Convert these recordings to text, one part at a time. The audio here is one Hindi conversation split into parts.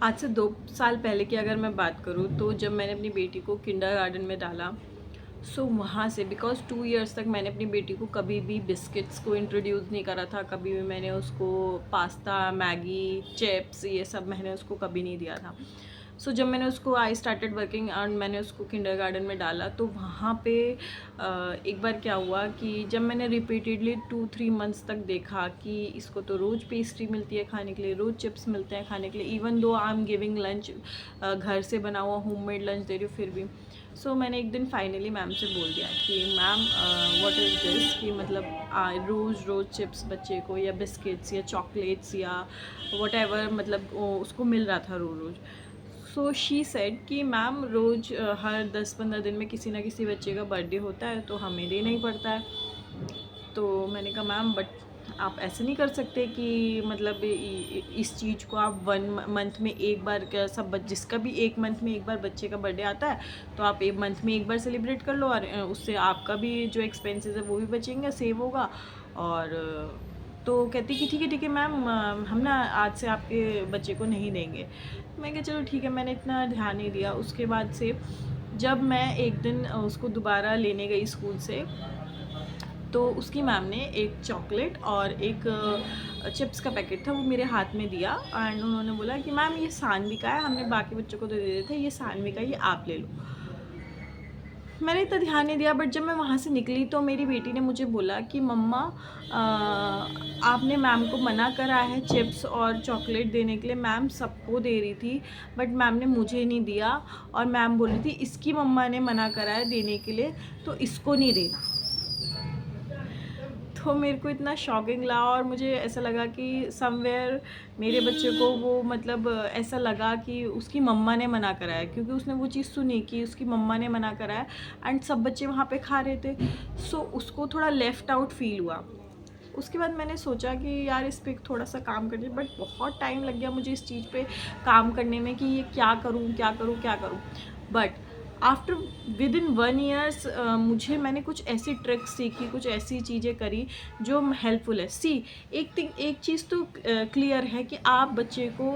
आज से 2 साल पहले की अगर मैं बात करूँ तो जब मैंने अपनी बेटी को किंडरगार्टन में डाला, सो वहाँ से बिकॉज़ 2 इयर्स तक मैंने अपनी बेटी को कभी भी बिस्किट्स को इंट्रोड्यूस नहीं करा था, कभी भी मैंने उसको पास्ता, मैगी, चिप्स ये सब मैंने उसको कभी नहीं दिया था। सो जब मैंने उसको आई स्टार्टेड वर्किंग एंड मैंने उसको किंडरगार्टन में डाला तो वहाँ पे एक बार क्या हुआ कि जब मैंने रिपीटेडली 2-3 मंथ्स तक देखा कि इसको तो रोज़ पेस्ट्री मिलती है खाने के लिए, रोज़ चिप्स मिलते हैं खाने के लिए, even though I am giving lunch, घर से बना हुआ होममेड लंच दे रही हूँ फिर भी। सो मैंने एक दिन फाइनली मैम से बोल दिया कि मैम व्हाट इज़ दिस, कि मतलब रोज़ रोज़ चिप्स बच्चे को या बिस्किट्स या चॉकलेट्स या वट एवर, मतलब उसको मिल रहा था रोज़ रोज़। सो शी सेड कि मैम रोज़ हर 10-15 दिन में किसी ना किसी बच्चे का बर्थडे होता है तो हमें देना ही पड़ता है। तो मैंने कहा मैम बट आप ऐसे नहीं कर सकते कि मतलब इस चीज़ को आप 1 मंथ में एक बार सब जिसका भी 1 मंथ में एक बार बच्चे का बर्थडे आता है तो आप 1 मंथ में एक बार सेलिब्रेट कर लो और उससे आपका भी जो एक्सपेंसेस है वो भी बचेंगे, सेव होगा। और तो कहती कि ठीक है मैम, हम ना आज से आपके बच्चे को नहीं देंगे। मैं कहा चलो ठीक है, मैंने इतना ध्यान नहीं दिया। उसके बाद से जब मैं एक दिन उसको दोबारा लेने गई स्कूल से तो उसकी मैम ने एक चॉकलेट और एक चिप्स का पैकेट था वो मेरे हाथ में दिया एंड उन्होंने बोला कि मैम ये सानवी का है, हमने बाकी बच्चों को तो दे दिए थे, ये सानवी का, ये आप ले लो। मैंने इतना ध्यान नहीं दिया बट जब मैं वहाँ से निकली तो मेरी बेटी ने मुझे बोला कि मम्मा आपने मैम को मना करा है चिप्स और चॉकलेट देने के लिए, मैम सबको दे रही थी बट मैम ने मुझे नहीं दिया और मैम बोल रही थी इसकी मम्मा ने मना करा है देने के लिए तो इसको नहीं देना। तो मेरे को इतना शॉकिंग लगा और मुझे ऐसा लगा कि समवेयर मेरे बच्चे को वो मतलब ऐसा लगा कि उसकी मम्मा ने मना करा है, क्योंकि उसने वो चीज़ सुनी कि उसकी मम्मा ने मना करा है एंड सब बच्चे वहाँ पे खा रहे थे। सो उसको थोड़ा लेफ़्ट आउट फील हुआ। उसके बाद मैंने सोचा कि यार इस पे थोड़ा सा काम करते, बट बहुत टाइम लग गया मुझे इस चीज़ पे काम करने में कि ये क्या करूँ क्या करूँ क्या करूँ। But after with in 1 years मैंने कुछ ऐसी ट्रिक्स सीखी, कुछ ऐसी चीज़ें करी जो हेल्पफुल है। सी एक चीज़ तो क्लियर है कि आप बच्चे को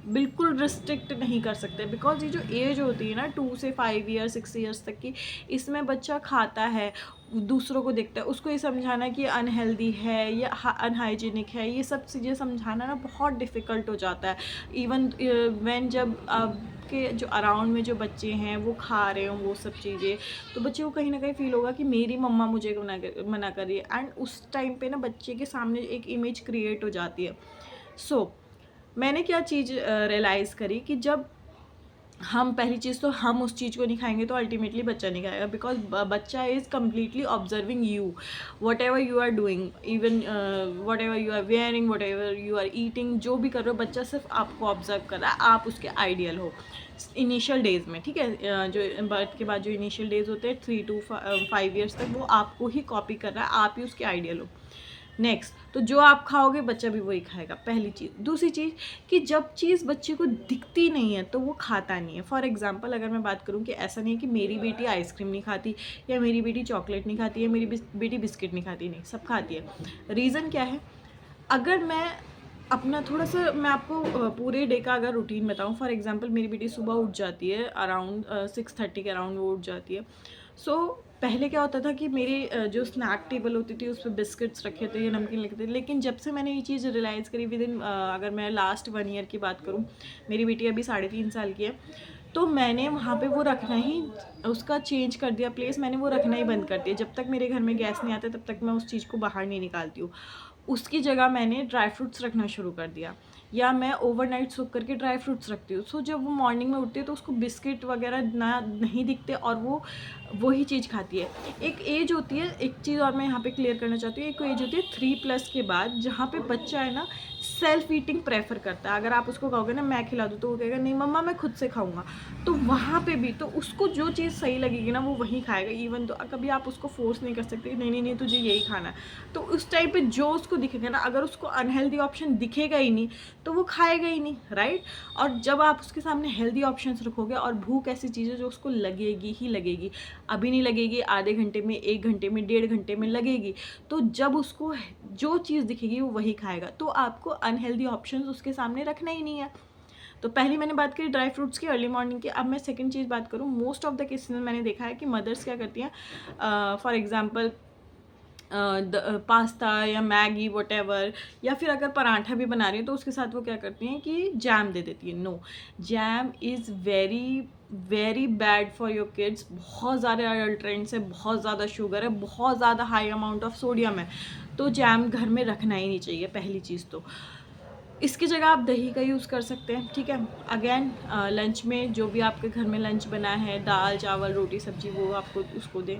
बिल्कुल रिस्ट्रिक्ट नहीं कर सकते, बिकॉज ये जो एज होती है ना 2 से 5 ईयर्स 6 ईयर्स तक की, इसमें बच्चा खाता है, दूसरों को देखता है, उसको ये समझाना कि अनहेल्दी है या अनहाइजीनिक है, ये सब चीज़ें समझाना ना बहुत डिफ़िकल्ट हो जाता है। इवन व्हेन जब आपके जो अराउंड में जो बच्चे हैं वो खा रहे हों वो सब चीज़ें, तो बच्चे को कहीं ना कहीं फ़ील होगा कि मेरी मम्मा मुझे मना कर रही है एंड उस टाइम पे ना बच्चे के सामने एक इमेज क्रिएट हो जाती है। सो मैंने क्या चीज़ रियलाइज़ करी कि जब हम पहली चीज़ तो हम उस चीज़ को नहीं खाएंगे तो अल्टीमेटली बच्चा नहीं खाएगा, बिकॉज बच्चा is completely observing you, whatever you are doing, even whatever you are wearing, whatever you are eating, जो भी कर रहे हो बच्चा सिर्फ आपको ऑब्जर्व कर रहा है, आप उसके आइडियल हो इनिशियल डेज़ में। ठीक है, जो बर्थ के बाद जो इनिशियल डेज़ होते हैं 3 to 5 ईयर्स तक वो आपको ही कॉपी कर रहा है, आप ही उसके आइडियल हो। नेक्स्ट, तो जो आप खाओगे बच्चा भी वही खाएगा, पहली चीज़। दूसरी चीज़ कि जब चीज़ बच्चे को दिखती नहीं है तो वो खाता नहीं है। फॉर एग्जांपल अगर मैं बात करूँ कि ऐसा नहीं है कि मेरी बेटी आइसक्रीम नहीं खाती या मेरी बेटी चॉकलेट नहीं खाती है, मेरी बेटी बिस्किट नहीं खाती, नहीं, सब खाती है। रीज़न क्या है? अगर मैं अपना थोड़ा सा मैं आपको पूरे डे का अगर रूटीन बताऊँ, फॉर एग्जांपल मेरी बेटी सुबह उठ जाती है अराउंड 6:30 के अराउंड वो उठ जाती है। सो पहले क्या होता था कि मेरी जो स्नैक टेबल होती थी उस पर बिस्किट्स रखे थे या नमकीन रखे थे, लेकिन जब से मैंने ये चीज़ रियलाइज़ करी विद इन अगर मैं लास्ट 1 ईयर की बात करूँ, मेरी बेटी अभी 3.5 साल की है, तो मैंने वहाँ पे वो रखना ही उसका चेंज कर दिया प्लेस, मैंने वो रखना ही बंद कर दिया। जब तक मेरे घर में गैस नहीं आता तब तक मैं उस चीज़ को बाहर नहीं निकालती हूँ। उसकी जगह मैंने ड्राई फ्रूट्स रखना शुरू कर दिया, या मैं ओवरनाइट सोक करके ड्राई फ्रूट्स रखती हूँ। सो जब वो मॉर्निंग में उठती है तो उसको बिस्किट वगैरह ना नहीं दिखते और वो वही चीज़ खाती है। एक एज होती है, एक चीज़ और मैं यहाँ पे क्लियर करना चाहती हूँ, एक एज होती है 3+ के बाद जहाँ पे बच्चा है ना सेल्फ ईटिंग प्रेफर करता है। अगर आप उसको कहोगे ना मैं खिला दूँ तो वो कहेगा नहीं मम्मा मैं खुद से खाऊंगा। तो वहाँ पे भी तो उसको जो चीज़ सही लगेगी ना वो वही खाएगा, इवन तो कभी आप उसको फोर्स नहीं कर सकते नहीं नहीं नहीं तुझे यही खाना है। तो उस टाइम पे जो उसको दिखेगा ना, अगर उसको अनहेल्दी ऑप्शन दिखेगा ही नहीं तो वो खाएगा ही नहीं, राइट। और जब आप उसके सामने हेल्दी ऑप्शंस रखोगे, और भूख ऐसी चीज़ है जो उसको लगेगी ही लगेगी, अभी नहीं लगेगी, आधे घंटे में, 1 घंटे में, 1.5 घंटे में लगेगी। तो जब उसको जो चीज़ दिखेगी वो वही खाएगा, तो आपको अनहेल्दी ऑप्शंस उसके सामने रखना ही नहीं है। तो पहली मैंने बात करी ड्राई फ्रूट्स की, अर्ली मॉर्निंग की। अब मैं सेकंड चीज़ बात करूँ, मोस्ट ऑफ द केसेस में मैंने देखा है कि मदर्स क्या करती हैं, फॉर एग्जांपल पास्ता या मैगी वटेवर, या फिर अगर पराठा भी बना रही है तो उसके साथ वो क्या करती हैं कि जैम दे देती है। No, jam is very very bad for your kids. बहुत ज़्यादा अडल्ट्रेंट्स है, बहुत ज़्यादा शुगर है, बहुत ज़्यादा हाई अमाउंट ऑफ सोडियम है, तो जैम घर में रखना ही नहीं चाहिए पहली चीज़ तो। इसकी जगह आप दही का यूज़ कर सकते हैं, ठीक है। अगेन लंच में जो भी आपके घर में लंच बना है, दाल चावल रोटी सब्जी, वो आपको उसको दें।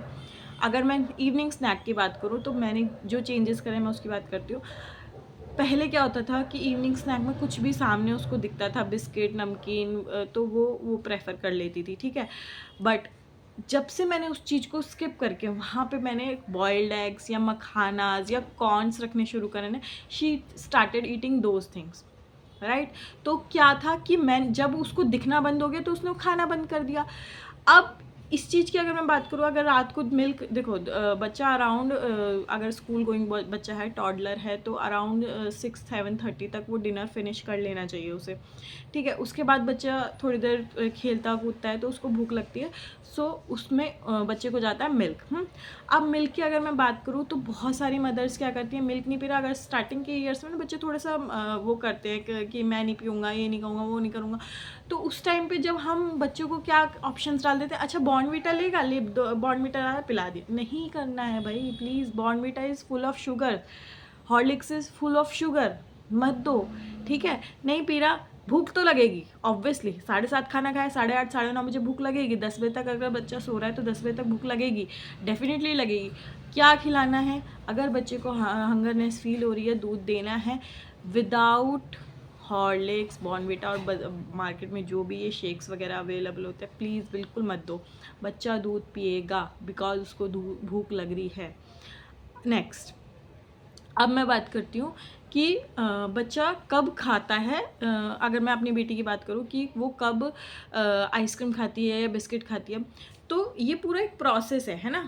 अगर मैं इवनिंग स्नैक की बात करूँ तो मैंने जो चेंजेस करे मैं उसकी बात करती हूँ। पहले क्या होता था कि इवनिंग स्नैक में कुछ भी सामने उसको दिखता था, बिस्किट नमकीन, तो वो प्रेफर कर लेती थी, ठीक है। बट जब से मैंने उस चीज़ को स्किप करके वहाँ पे मैंने बॉइल्ड एग्स या मखानाज या कॉर्न्स रखने शुरू करे ना, she started eating those things, right. तो क्या था कि मैं जब उसको दिखना बंद हो गया तो उसने वो खाना बंद कर दिया। अब इस चीज़ की अगर मैं बात करूँ, अगर रात को मिल्क देखो, बच्चा अराउंड, अगर स्कूल गोइंग बच्चा है, टॉडलर है, तो अराउंड 6-7:30 तक वो डिनर फिनिश कर लेना चाहिए उसे, ठीक है। उसके बाद बच्चा थोड़ी देर खेलता कूदता है तो उसको भूख लगती है, सो उसमें बच्चे को जाता है मिल्क। अब मिल्क की अगर मैं बात करूँ तो बहुत सारी मदर्स क्या करती हैं, मिल्क नहीं पी रहा, अगर स्टार्टिंग के ईयर्स में ना बच्चे थोड़ा सा वो करते हैं कि मैं नहीं पीऊँगा, ये नहीं कहूँगा, वो नहीं करूँगा, तो उस टाइम पे जब हम बच्चों को क्या ऑप्शंस डाल देते हैं, अच्छा बॉर्नवीटा लेगा, ले बॉर्नवीटा आया पिला दी, नहीं करना है भाई please. Bournvita is full of sugar, Horlicks is full of sugar, मत दो, ठीक है। नहीं पी रहा, भूख तो लगेगी ऑब्वियसली, 7:30 खाना खाए, 8:30 9:30 बजे भूख लगेगी, 10 बजे तक अगर बच्चा सो रहा है तो 10 बजे तक भूख लगेगी, डेफिनेटली लगेगी। क्या खिलाना है, अगर बच्चे को हंगरनेस फील हो रही है, दूध देना है विदाउट हॉर्लिक्स, बॉर्नवीटा और मार्केट में जो भी ये शेक्स वगैरह अवेलेबल होते हैं, प्लीज़ बिल्कुल मत दो। बच्चा दूध पिएगा बिकॉज उसको भूख लग रही है। नेक्स्ट, अब मैं बात करती हूँ कि बच्चा कब खाता है। अगर मैं अपनी बेटी की बात करूँ कि वो कब आइसक्रीम खाती है या बिस्किट खाती है, तो ये पूरा एक प्रोसेस है ना।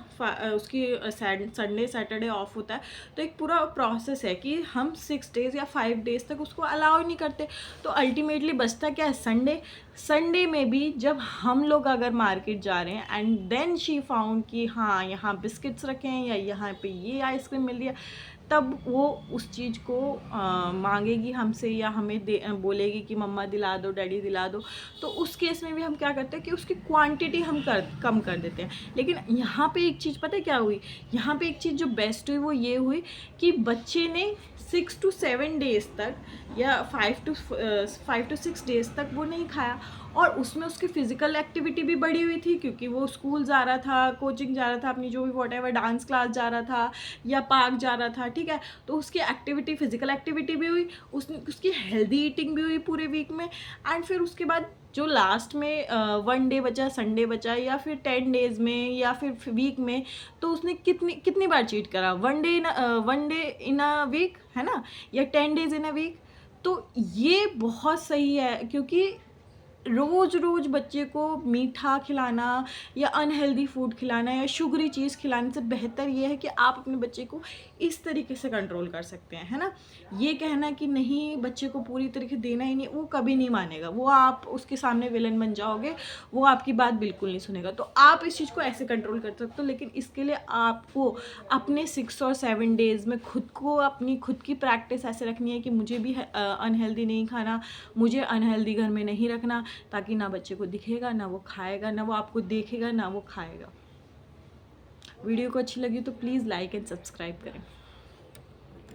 उसकी संडे सैटरडे ऑफ होता है, तो एक पूरा प्रोसेस है कि हम 6 डेज़ या 5 डेज़ तक उसको अलाउ नहीं करते। तो अल्टीमेटली बचता क्या है, संडे। संडे में भी जब हम लोग अगर मार्केट जा रहे हैं एंड देन शी फाउंड कि हाँ यहाँ बिस्किट्स रखे हैं या यहाँ पे ये आइसक्रीम मिल रही है, तब वो उस चीज़ को मांगेगी हमसे या हमें बोलेगी कि मम्मा दिला दो, डैडी दिला दो। तो उस केस में भी हम क्या करते हैं कि उसकी क्वांटिटी हम कम कर देते हैं। लेकिन यहाँ पे एक चीज़ पता है क्या हुई, यहाँ पे एक चीज़ जो बेस्ट हुई वो ये हुई कि बच्चे ने 6 to 7 डेज़ तक या 5 to 6 डेज़ तक वो नहीं खाया, और उसमें उसकी फ़िज़िकल एक्टिविटी भी बढ़ी हुई थी क्योंकि वो स्कूल जा रहा था, कोचिंग जा रहा था, अपनी जो भी वॉटेवर डांस क्लास जा रहा था या पार्क जा रहा था, ठीक है। तो उसकी एक्टिविटी, फिजिकल एक्टिविटी भी हुई, उसकी हेल्दी ईटिंग भी हुई पूरे वीक में। एंड फिर उसके बाद जो लास्ट में 1 डे बचा, संडे बचा, या फिर 10 डेज़ में या फिर वीक में, तो उसने कितनी बार चीट करा, 1 डे इन अ वीक, है ना, या 10 डेज़ इन अ वीक। तो ये बहुत सही है क्योंकि रोज़ रोज़ बच्चे को मीठा खिलाना या अनहेल्दी फूड खिलाना या शुगरी चीज़ खिलाने से बेहतर ये है कि आप अपने बच्चे को इस तरीके से कंट्रोल कर सकते हैं, है ना। ये कहना कि नहीं बच्चे को पूरी तरीके देना ही नहीं, वो कभी नहीं मानेगा, वो आप उसके सामने विलन बन जाओगे, वो आपकी बात बिल्कुल नहीं सुनेगा। तो आप इस चीज़ को ऐसे कंट्रोल कर सकते हो, लेकिन इसके लिए आपको अपने 6 और 7 डेज़ में खुद को अपनी खुद की प्रैक्टिस ऐसे रखनी है कि मुझे भी अनहेल्दी नहीं खाना, मुझे अनहेल्दी घर में नहीं रखना, ताकि ना बच्चे को दिखेगा, ना वो खाएगा, ना वो आपको देखेगा, ना वो खाएगा। वीडियो को अच्छी लगी तो प्लीज़ लाइक एंड सब्सक्राइब करें।